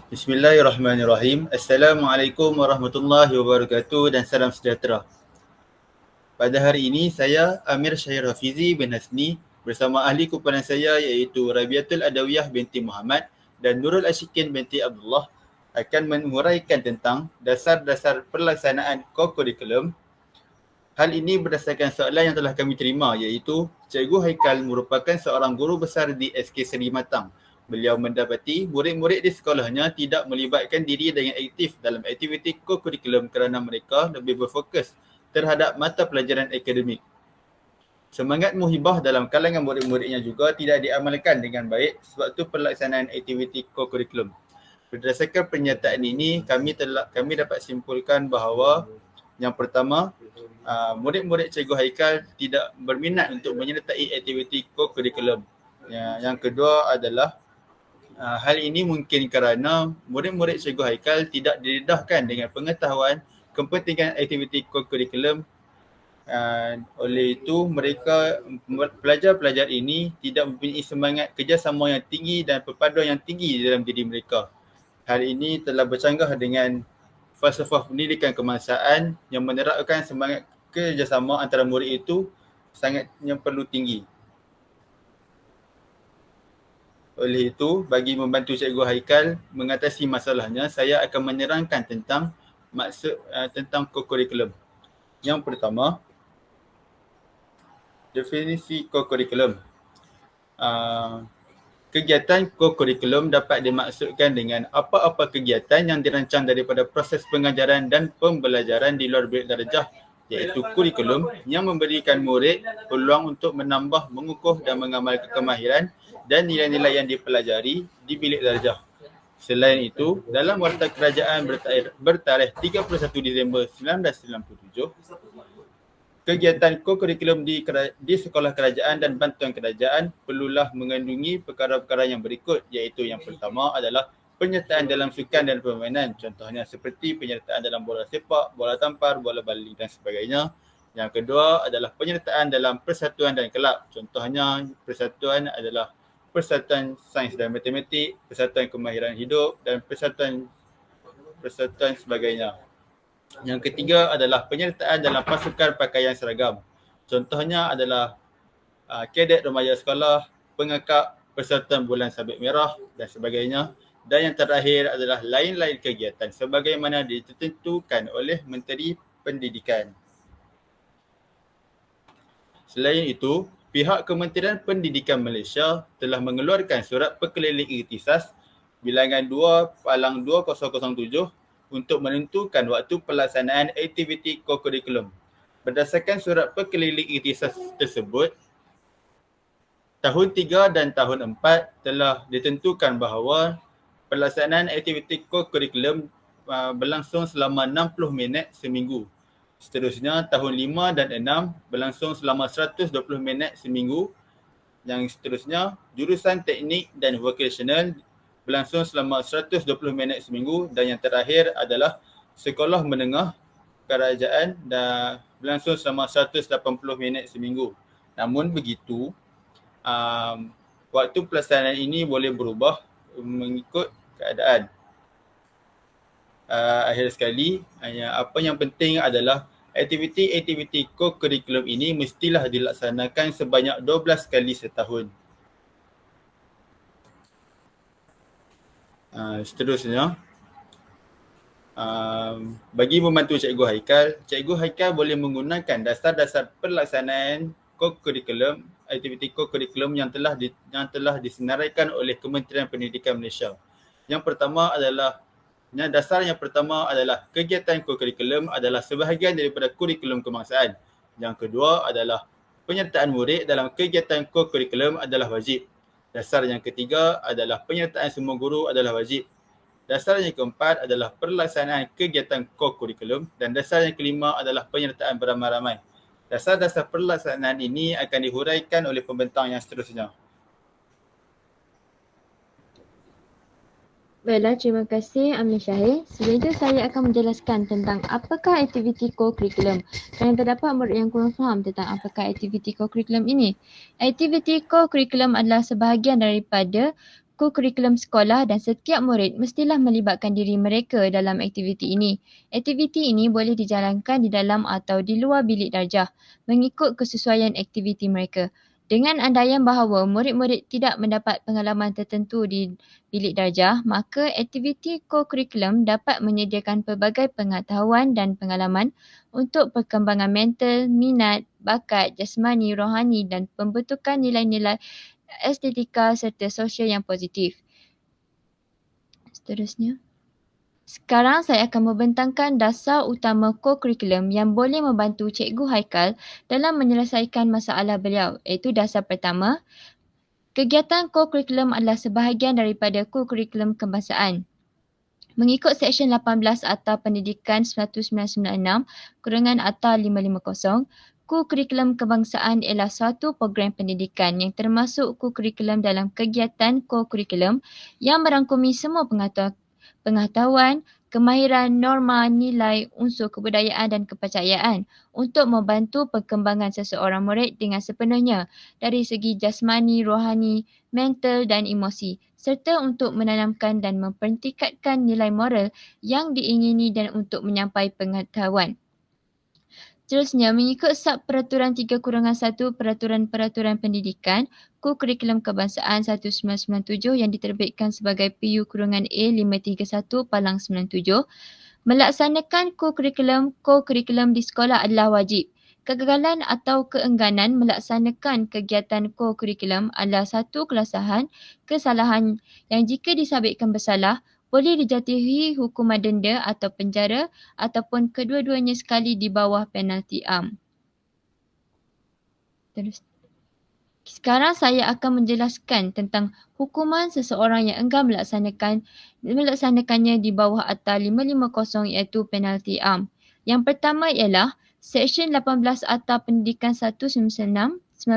Bismillahirrahmanirrahim. Assalamualaikum warahmatullahi wabarakatuh dan salam sejahtera. Pada hari ini saya Amir Syahir Hafizi bin Hasni bersama ahli kumpulan saya iaitu Rabiatul Adawiyah binti Muhammad dan Nurul Ashikin binti Abdullah akan menguraikan tentang dasar-dasar pelaksanaan co-curriculum. Hal ini berdasarkan soalan yang telah kami terima iaitu Cikgu Haikal merupakan seorang guru besar di SK Seri Matang. Beliau mendapati murid-murid di sekolahnya tidak melibatkan diri dengan aktif dalam aktiviti co-curriculum kerana mereka lebih berfokus terhadap mata pelajaran akademik. Semangat muhibah dalam kalangan murid-muridnya juga tidak diamalkan dengan baik sewaktu pelaksanaan aktiviti co-curriculum. Berdasarkan pernyataan ini, kami dapat simpulkan bahawa yang pertama, murid-murid Cikgu Haikal tidak berminat untuk menyertai aktiviti co-curriculum. Yang kedua adalah hal ini mungkin kerana murid-murid Cikgu Haikal tidak didedahkan dengan pengetahuan kepentingan aktiviti co-curriculum. Oleh itu, pelajar-pelajar ini tidak mempunyai semangat kerjasama yang tinggi dan perpaduan yang tinggi dalam diri mereka. Hal ini telah bercanggah dengan falsafah pendidikan kebangsaan yang menerapkan semangat kerjasama antara murid itu sangatnya perlu tinggi. Oleh itu, bagi membantu Cikgu Haikal mengatasi masalahnya, saya akan menerangkan tentang maksud tentang co-curriculum. Yang pertama, definisi co-curriculum. Kegiatan co-curriculum dapat dimaksudkan dengan apa-apa kegiatan yang dirancang daripada proses pengajaran dan pembelajaran di luar bilik darjah, iaitu kurikulum yang memberikan murid peluang untuk menambah, mengukuh dan mengamalkan kemahiran dan nilai-nilai yang dipelajari di bilik darjah. Selain itu, dalam Warta Kerajaan bertarikh 31 Disember 1997, kegiatan co-curriculum di sekolah kerajaan dan bantuan kerajaan perlulah mengandungi perkara-perkara yang berikut, iaitu yang pertama adalah penyertaan dalam sukan dan permainan, contohnya seperti penyertaan dalam bola sepak, bola tampar, bola baling dan sebagainya. Yang kedua adalah penyertaan dalam persatuan dan kelab, contohnya persatuan adalah persatuan sains dan matematik, persatuan kemahiran hidup dan persatuan sebagainya. Yang ketiga adalah penyertaan dalam pasukan pakaian seragam. Contohnya adalah kadet remaja sekolah, pengakap, persatuan bulan sabit merah dan sebagainya. Dan yang terakhir adalah lain-lain kegiatan sebagaimana ditentukan oleh Menteri Pendidikan. Selain itu, pihak Kementerian Pendidikan Malaysia telah mengeluarkan surat perkeliling ikhtisas bilangan 2/2007 untuk menentukan waktu pelaksanaan aktiviti co-curriculum. Berdasarkan surat perkeliling ikhtisas tersebut, tahun 3 dan tahun 4 telah ditentukan bahawa pelaksanaan aktiviti co-curriculum berlangsung selama 60 minit seminggu. Seterusnya, tahun 5 dan 6 berlangsung selama 120 minit seminggu. Yang seterusnya, jurusan teknik dan vocational berlangsung selama 120 minit seminggu, dan yang terakhir adalah sekolah menengah kerajaan dan berlangsung selama 180 minit seminggu. Namun begitu, waktu pelaksanaan ini boleh berubah mengikut keadaan. Akhir sekali, apa yang penting adalah aktiviti-aktiviti co-curriculum ini mestilah dilaksanakan sebanyak 12 kali setahun. Seterusnya, bagi membantu Cikgu Haikal boleh menggunakan dasar-dasar pelaksanaan co-curriculum, aktiviti co-curriculum yang telah disenaraikan oleh Kementerian Pendidikan Malaysia. Yang pertama adalah kegiatan co-curriculum adalah sebahagian daripada kurikulum kebangsaan. Yang kedua adalah penyertaan murid dalam kegiatan co-curriculum adalah wajib. Dasar yang ketiga adalah penyertaan semua guru adalah wajib. Dasar yang keempat adalah pelaksanaan kegiatan co-curriculum dan dasar yang kelima adalah penyertaan beramai-ramai. Dasar-dasar pelaksanaan ini akan dihuraikan oleh pembentang yang seterusnya. Baiklah, terima kasih Amir Syahir. Sebelum itu saya akan menjelaskan tentang apakah aktiviti co-curriculum. Kerana terdapat murid yang kurang faham tentang apakah aktiviti co-curriculum ini. Aktiviti co-curriculum adalah sebahagian daripada co-curriculum sekolah dan setiap murid mestilah melibatkan diri mereka dalam aktiviti ini. Aktiviti ini boleh dijalankan di dalam atau di luar bilik darjah mengikut kesesuaian aktiviti mereka. Dengan andaian bahawa murid-murid tidak mendapat pengalaman tertentu di bilik darjah, maka aktiviti co-curriculum dapat menyediakan pelbagai pengetahuan dan pengalaman untuk perkembangan mental, minat, bakat, jasmani, rohani dan pembentukan nilai-nilai estetika serta sosial yang positif. Seterusnya. Sekarang saya akan membentangkan dasar utama co-curriculum yang boleh membantu Cikgu Haikal dalam menyelesaikan masalah beliau, iaitu dasar pertama. Kegiatan co-curriculum adalah sebahagian daripada co-curriculum kebangsaan. Mengikut Seksyen 18 Akta Pendidikan 1996, kurangan Akta 550, co-curriculum kebangsaan ialah suatu program pendidikan yang termasuk co-curriculum dalam kegiatan co-curriculum yang merangkumi semua pengetahuan, kemahiran, norma, nilai, unsur kebudayaan dan kepercayaan untuk membantu perkembangan seseorang murid dengan sepenuhnya dari segi jasmani, rohani, mental dan emosi serta untuk menanamkan dan mempertingkatkan nilai moral yang diingini dan untuk menyampai pengetahuan. Seterusnya, mengikut Sub Peraturan 3-1 Peraturan Pendidikan, Co-Curriculum Kebangsaan 1997 yang diterbitkan sebagai PU-A531/97, melaksanakan co-curriculum di sekolah adalah wajib. Kegagalan atau keengganan melaksanakan kegiatan co-curriculum adalah satu kesalahan yang jika disabitkan bersalah, boleh dijatuhi hukuman denda atau penjara ataupun kedua-duanya sekali di bawah penalti am. Sekarang saya akan menjelaskan tentang hukuman seseorang yang enggan melaksanakannya di bawah Akta 550 iaitu penalti am. Yang pertama ialah Seksyen 18 Akta Pendidikan 1996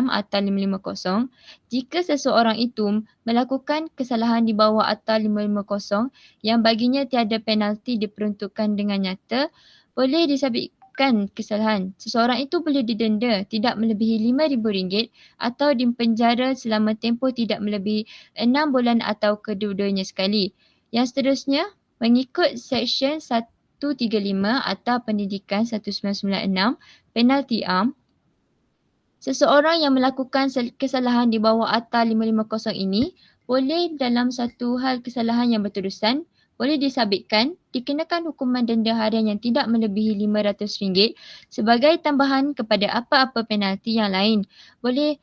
Akta 550. Jika seseorang itu melakukan kesalahan di bawah Akta 550 yang baginya tiada penalti diperuntukkan dengan nyata, boleh disabitkan kesalahan. Seseorang itu boleh didenda tidak melebihi RM5,000 atau dipenjara selama tempoh tidak melebihi 6 bulan atau kedua-duanya sekali. Yang seterusnya, mengikut Seksyen 135 Akta Pendidikan 1996, penalti am, seseorang yang melakukan kesalahan di bawah Akta 550 ini boleh dalam satu hal kesalahan yang berterusan, boleh disabitkan, dikenakan hukuman denda harian yang tidak melebihi RM500 sebagai tambahan kepada apa-apa penalti yang lain. Boleh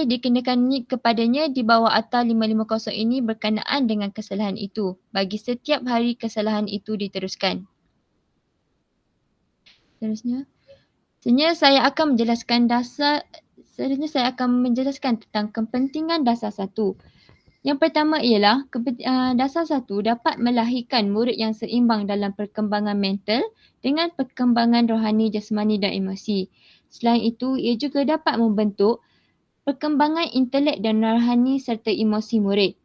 dikenakan kepadanya di bawah Akta 550 ini berkenaan dengan kesalahan itu bagi setiap hari kesalahan itu diteruskan. Seterusnya saya akan menjelaskan tentang kepentingan dasar 1. Yang pertama ialah dasar 1 dapat melahirkan murid yang seimbang dalam perkembangan mental dengan perkembangan rohani, jasmani dan emosi. Selain itu, ia juga dapat membentuk perkembangan intelek dan rohani serta emosi murid.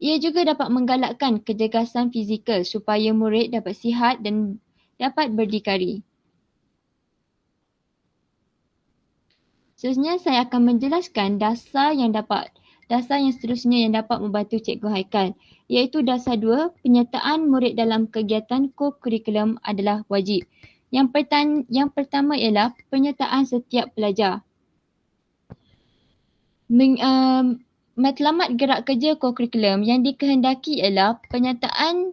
Ia juga dapat menggalakkan kecergasan fizikal supaya murid dapat sihat dan dapat berdikari. Seterusnya saya akan menjelaskan dasar yang seterusnya yang dapat membantu Cikgu Haikal, iaitu dasar 2, penyertaan murid dalam kegiatan co-curriculum adalah wajib. Yang pertama ialah penyertaan setiap pelajar. Matlamat gerak kerja co-curriculum yang dikehendaki ialah penyertaan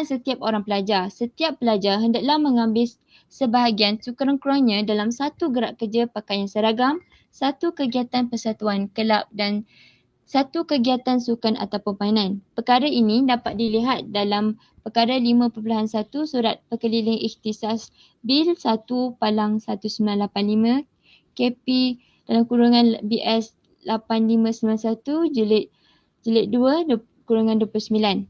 setiap orang pelajar. Setiap pelajar hendaklah mengambil sebahagian sekurang-kurangnya dalam satu gerak kerja pakaian seragam, satu kegiatan persatuan kelab dan satu kegiatan sukan atau permainan. Perkara ini dapat dilihat dalam perkara 5.1 Surat Perkeliling Ikhtisas Bil 1/1985 KP BS 8591 jilid 2/29.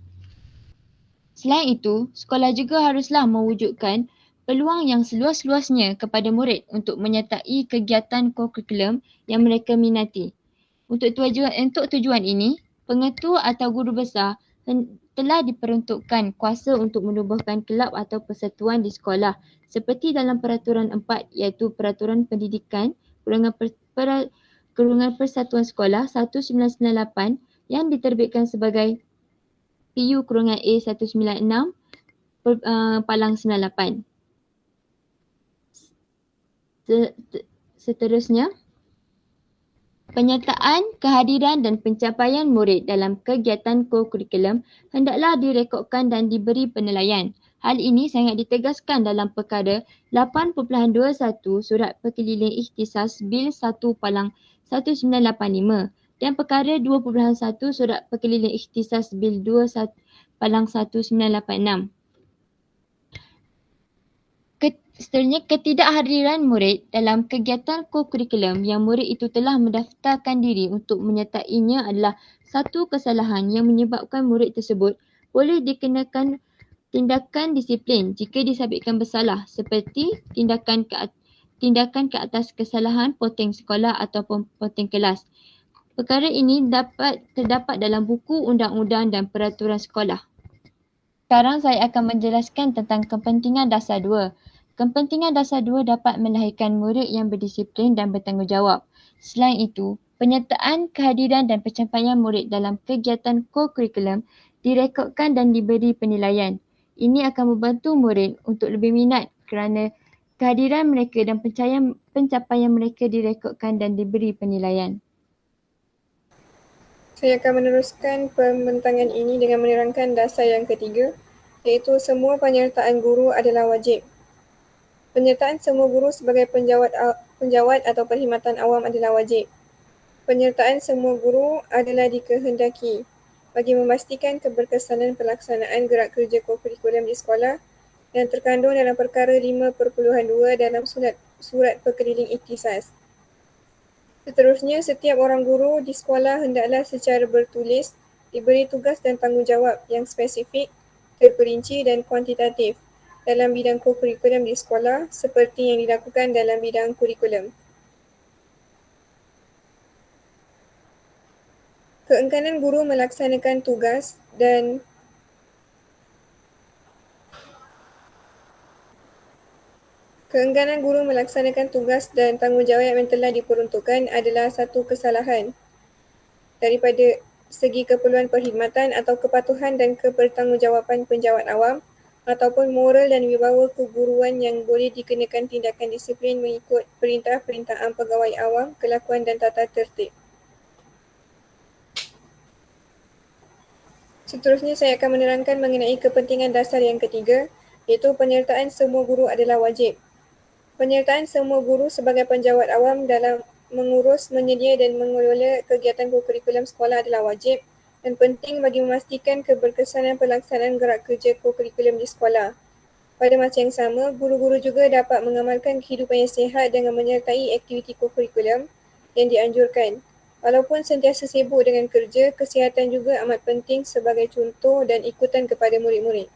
Selain itu, sekolah juga haruslah mewujudkan peluang yang seluas-luasnya kepada murid untuk menyertai kegiatan co-curriculum yang mereka minati. Untuk tujuan ini, Pengetua atau guru besar telah diperuntukkan kuasa untuk menubuhkan kelab atau persatuan di sekolah seperti dalam Peraturan 4 iaitu Peraturan Pendidikan Kurungan Persatuan Sekolah 1998 yang diterbitkan sebagai PU-A196 Palang 98. Seterusnya, penyertaan, kehadiran dan pencapaian murid dalam kegiatan kokurikulum hendaklah direkodkan dan diberi penilaian. Hal ini sangat ditegaskan dalam Perkara 8.21 Surat Perkeliling Ikhtisas Bil 1 Palang 1985 dan Perkara 2.1 Surat Perkeliling Ikhtisas Bil 2 Palang 1986. Seterusnya, ketidakhadiran murid dalam kegiatan kokurikulum yang murid itu telah mendaftarkan diri untuk menyertainya adalah satu kesalahan yang menyebabkan murid tersebut boleh dikenakan tindakan disiplin jika disabitkan bersalah seperti tindakan ke atas kesalahan poteng sekolah ataupun poteng kelas. Perkara ini terdapat dalam buku undang-undang dan peraturan sekolah. Sekarang saya akan menjelaskan tentang kepentingan dasar 2. Kepentingan dasar 2 dapat melahirkan murid yang berdisiplin dan bertanggungjawab. Selain itu, penyertaan, kehadiran dan pencapaian murid dalam kegiatan kokurikulum direkodkan dan diberi penilaian. Ini akan membantu murid untuk lebih minat kerana kehadiran mereka dan pencapaian mereka direkodkan dan diberi penilaian. Saya akan meneruskan pembentangan ini dengan menerangkan dasar yang ketiga, iaitu semua penyertaan guru adalah wajib. Penyertaan semua guru sebagai penjawat atau perkhidmatan awam adalah wajib. Penyertaan semua guru adalah dikehendaki bagi memastikan keberkesanan pelaksanaan gerak kerja kokurikulum di sekolah yang terkandung dalam Perkara 5.2 dalam Surat Perkeliling Ikhtisas. Seterusnya, setiap orang guru di sekolah hendaklah secara bertulis diberi tugas dan tanggungjawab yang spesifik, terperinci dan kuantitatif dalam bidang kokurikulum di sekolah seperti yang dilakukan dalam bidang kurikulum. Keengganan guru melaksanakan tugas dan tanggungjawab yang telah diperuntukkan adalah satu kesalahan daripada segi keperluan perkhidmatan atau kepatuhan dan kebertanggungjawaban penjawat awam ataupun moral dan wibawa keguruan yang boleh dikenakan tindakan disiplin mengikut perintah-perintah pegawai awam, kelakuan dan tata tertib. Seterusnya saya akan menerangkan mengenai kepentingan dasar yang ketiga, iaitu penyertaan semua guru adalah wajib. Penyertaan semua guru sebagai penjawat awam dalam mengurus, menyedia dan mengelola kegiatan kokurikulum sekolah adalah wajib dan penting bagi memastikan keberkesanan pelaksanaan gerak kerja kokurikulum di sekolah. Pada masa yang sama, guru-guru juga dapat mengamalkan kehidupan yang sihat dengan menyertai aktiviti kokurikulum yang dianjurkan. Walaupun sentiasa sibuk dengan kerja, kesihatan juga amat penting sebagai contoh dan ikutan kepada murid-murid.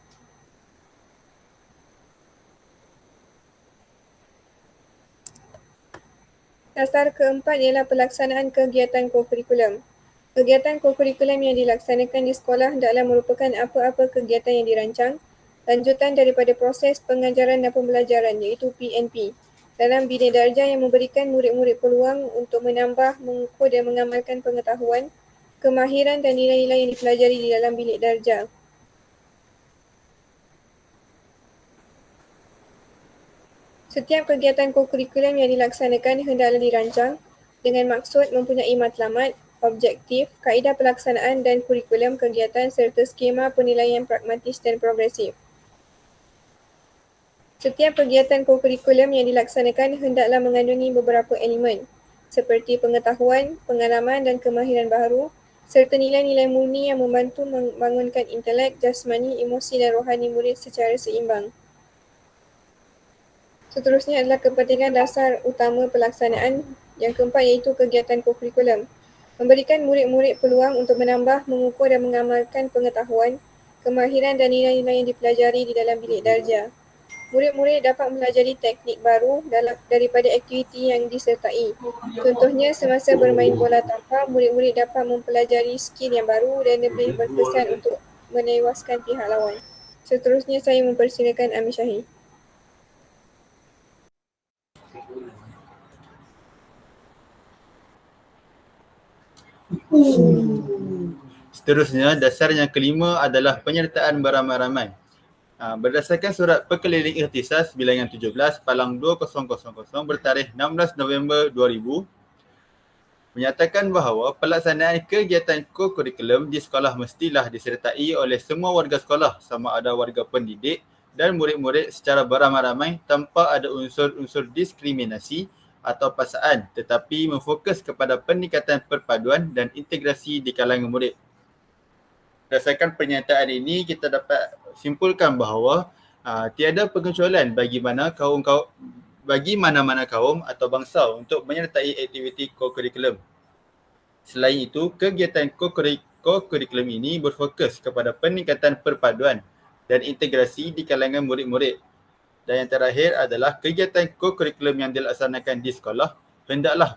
Dasar keempat ialah pelaksanaan kegiatan kokurikulum. Kegiatan kokurikulum yang dilaksanakan di sekolah hendaklah merupakan apa-apa kegiatan yang dirancang, lanjutan daripada proses pengajaran dan pembelajaran iaitu PNP, dalam bidang darjah yang memberikan murid-murid peluang untuk menambah, mengukur dan mengamalkan pengetahuan, kemahiran dan nilai-nilai yang dipelajari di dalam bilik darjah. Setiap kegiatan kokurikulum yang dilaksanakan hendaklah dirancang dengan maksud mempunyai matlamat, objektif, kaedah pelaksanaan dan kurikulum kegiatan serta skema penilaian pragmatis dan progresif. Setiap kegiatan kokurikulum yang dilaksanakan hendaklah mengandungi beberapa elemen seperti pengetahuan, pengalaman dan kemahiran baharu serta nilai-nilai murni yang membantu membangunkan intelek, jasmani, emosi dan rohani murid secara seimbang. Seterusnya adalah kepentingan dasar utama pelaksanaan yang keempat iaitu kegiatan kokurikulum. Memberikan murid-murid peluang untuk menambah, mengukur dan mengamalkan pengetahuan, kemahiran dan nilai-nilai yang dipelajari di dalam bilik darjah. Murid-murid dapat mempelajari teknik baru daripada aktiviti yang disertai. Contohnya, semasa bermain bola tampar, murid-murid dapat mempelajari skill yang baru dan lebih berkesan untuk menewaskan pihak lawan. Seterusnya, saya mempersilakan Amir Syahir. Seterusnya, dasar yang kelima adalah penyertaan beramai-ramai. Berdasarkan surat Perkeliling Ikhtisas bilangan 17 Palang 2000 bertarikh 16 November 2000 menyatakan bahawa pelaksanaan kegiatan ko-kurikulum di sekolah mestilah disertai oleh semua warga sekolah sama ada warga pendidik dan murid-murid secara beramai-ramai tanpa ada unsur-unsur diskriminasi atau paksaan tetapi memfokus kepada peningkatan perpaduan dan integrasi di kalangan murid. Berdasarkan pernyataan ini, kita dapat simpulkan bahawa tiada pengecualian bagi mana-mana kaum atau bangsa untuk menyertai aktiviti ko-kurikulum. Selain itu, kegiatan ko-kurikulum ini berfokus kepada peningkatan perpaduan dan integrasi di kalangan murid-murid. Dan yang terakhir adalah kegiatan ko-kurikulum yang dilaksanakan di sekolah hendaklah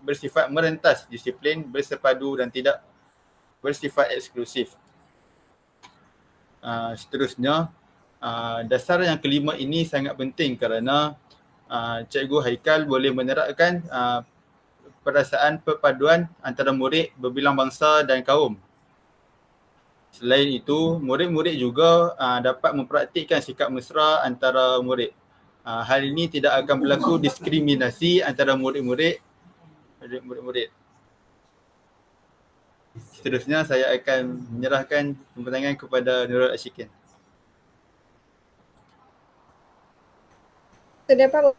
bersifat merentas disiplin, bersepadu dan tidak bersifat eksklusif. Seterusnya, dasar yang kelima ini sangat penting kerana Cikgu Haikal boleh menerapkan perasaan perpaduan antara murid berbilang bangsa dan kaum. Selain itu, murid-murid juga dapat mempraktikkan sikap mesra antara murid. Hal ini tidak akan berlaku diskriminasi antara murid-murid. Seterusnya, saya akan menyerahkan pembentangan kepada Nurul Ashikin. Terdapat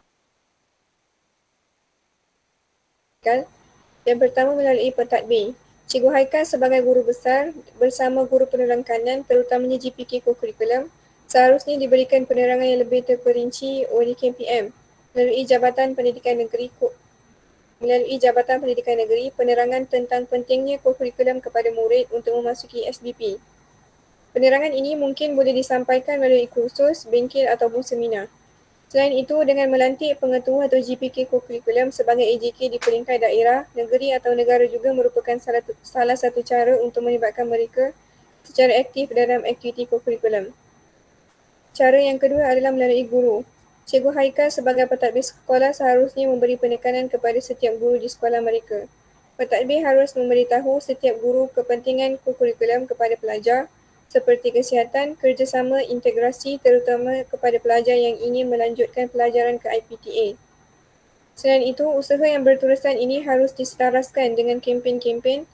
yang pertama melalui pentadbir. Cikgu Haikal sebagai guru besar bersama guru penerang kanan terutamanya GPK ko-kurikulum seharusnya diberikan penerangan yang lebih terperinci oleh KPM melalui Jabatan Pendidikan Negeri penerangan tentang pentingnya ko-kurikulum kepada murid untuk memasuki SBP. Penerangan ini mungkin boleh disampaikan melalui kursus, bengkel ataupun seminar. Selain itu, dengan melantik pengetua atau GPK ko-kurikulum sebagai AJK di peringkat daerah, negeri atau negara juga merupakan salah satu cara untuk melibatkan mereka secara aktif dalam aktiviti ko-kurikulum. Cara yang kedua adalah melalui guru. Cikgu Haikal sebagai pentadbir sekolah seharusnya memberi penekanan kepada setiap guru di sekolah mereka. Pentadbir harus memberitahu setiap guru kepentingan ko-kurikulum kepada pelajar seperti kesihatan, kerjasama, integrasi terutama kepada pelajar yang ingin melanjutkan pelajaran ke IPTA. Selain itu, usaha yang berterusan ini harus diselaraskan dengan kempen-kempen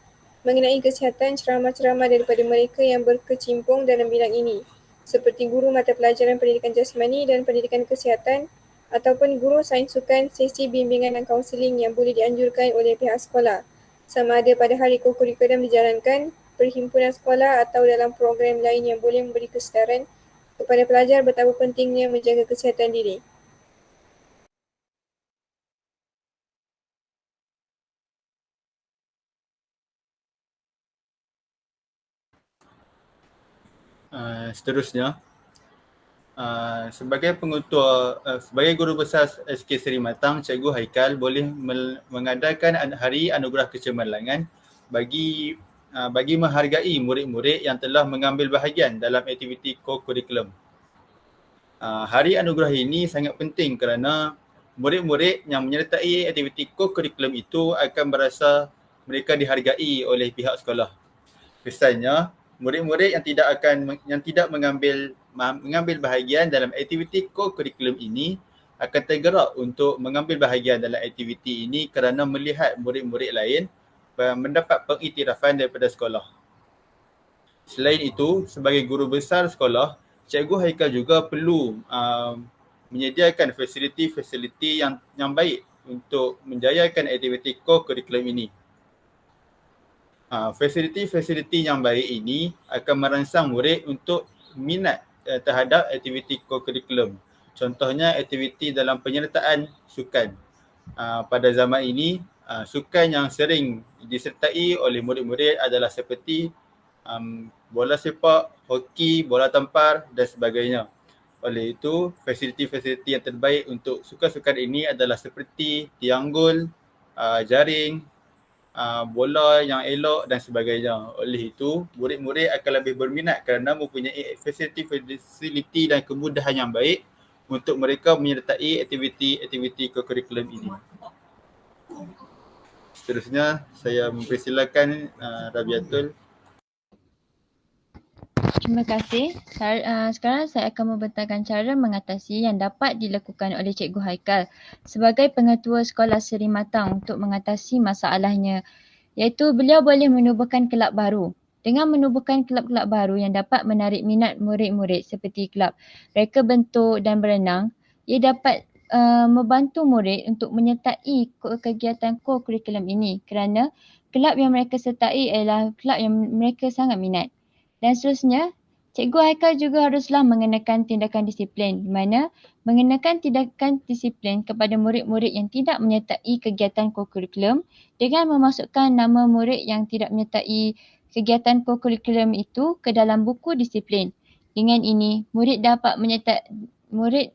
mengenai kesihatan ceramah-ceramah daripada mereka yang berkecimpung dalam bidang ini, seperti guru mata pelajaran pendidikan jasmani dan pendidikan kesihatan ataupun guru sains sukan sesi bimbingan dan kaunseling yang boleh dianjurkan oleh pihak sekolah sama ada pada hari ko-kurikulum dijalankan, perhimpunan sekolah atau dalam program lain yang boleh memberi kesedaran kepada pelajar betapa pentingnya menjaga kesihatan diri. Seterusnya, sebagai guru besar SK Seri Matang, Cikgu Haikal boleh mengadakan Hari Anugerah Kecemerlangan bagi menghargai murid-murid yang telah mengambil bahagian dalam aktiviti ko-kurikulum. Hari anugerah ini sangat penting kerana murid-murid yang menyertai aktiviti ko-kurikulum itu akan berasa mereka dihargai oleh pihak sekolah. Kesannya, murid-murid yang tidak mengambil bahagian dalam aktiviti ko-kurikulum ini akan tergerak untuk mengambil bahagian dalam aktiviti ini kerana melihat murid-murid lain mendapat pengiktirafan daripada sekolah. Selain itu, sebagai guru besar sekolah, Cikgu Haikal juga perlu menyediakan fasiliti-fasiliti yang baik untuk menjayakan aktiviti ko-kurikulum ini. Fasiliti-fasiliti yang baik ini akan merangsang murid untuk minat terhadap aktiviti ko-kurikulum. Contohnya aktiviti dalam penyertaan sukan. Pada zaman ini, sukan yang sering disertai oleh murid-murid adalah seperti bola sepak, hoki, bola tampar dan sebagainya. Oleh itu, fasiliti-fasiliti yang terbaik untuk sukan-sukan ini adalah seperti tianggul, jaring, bola yang elok dan sebagainya. Oleh itu, murid-murid akan lebih berminat kerana mempunyai fasiliti dan kemudahan yang baik untuk mereka menyertai aktiviti-aktiviti kokurikulum ini. Seterusnya, saya mempersilakan Rabiatul. Terima kasih. Sekarang saya akan membentangkan cara mengatasi yang dapat dilakukan oleh Cikgu Haikal sebagai pengetua sekolah Seri Matang untuk mengatasi masalahnya, iaitu beliau boleh menubuhkan kelab baru. Dengan menubuhkan kelab-kelab baru yang dapat menarik minat murid-murid seperti kelab reka bentuk dan berenang, ia dapat membantu murid untuk menyertai kegiatan co-curriculum ini kerana kelab yang mereka sertai adalah kelab yang mereka sangat minat. Dan seterusnya, Cikgu Haikal juga haruslah mengenakan tindakan disiplin, di mana mengenakan tindakan disiplin kepada murid-murid yang tidak menyertai kegiatan co-curriculum dengan memasukkan nama murid yang tidak menyertai kegiatan co-curriculum itu ke dalam buku disiplin. Dengan ini, murid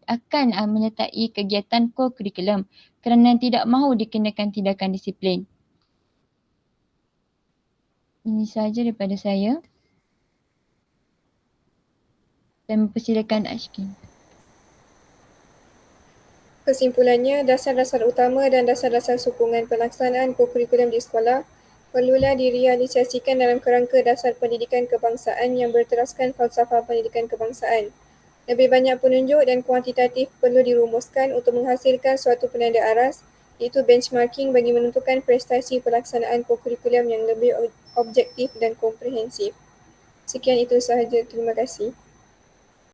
akan menyertai kegiatan co-curriculum kerana tidak mahu dikenakan tindakan disiplin. Ini sahaja daripada saya. Dan mempersilakan Ashkin. Kesimpulannya, dasar-dasar utama dan dasar-dasar sokongan pelaksanaan co-curriculum di sekolah perlulah direalisasikan dalam kerangka dasar pendidikan kebangsaan yang berteraskan falsafah pendidikan kebangsaan. Lebih banyak penunjuk dan kuantitatif perlu dirumuskan untuk menghasilkan suatu penanda aras, iaitu benchmarking bagi menentukan prestasi pelaksanaan co-curriculum yang lebih objektif dan komprehensif. Sekian itu sahaja. Terima kasih.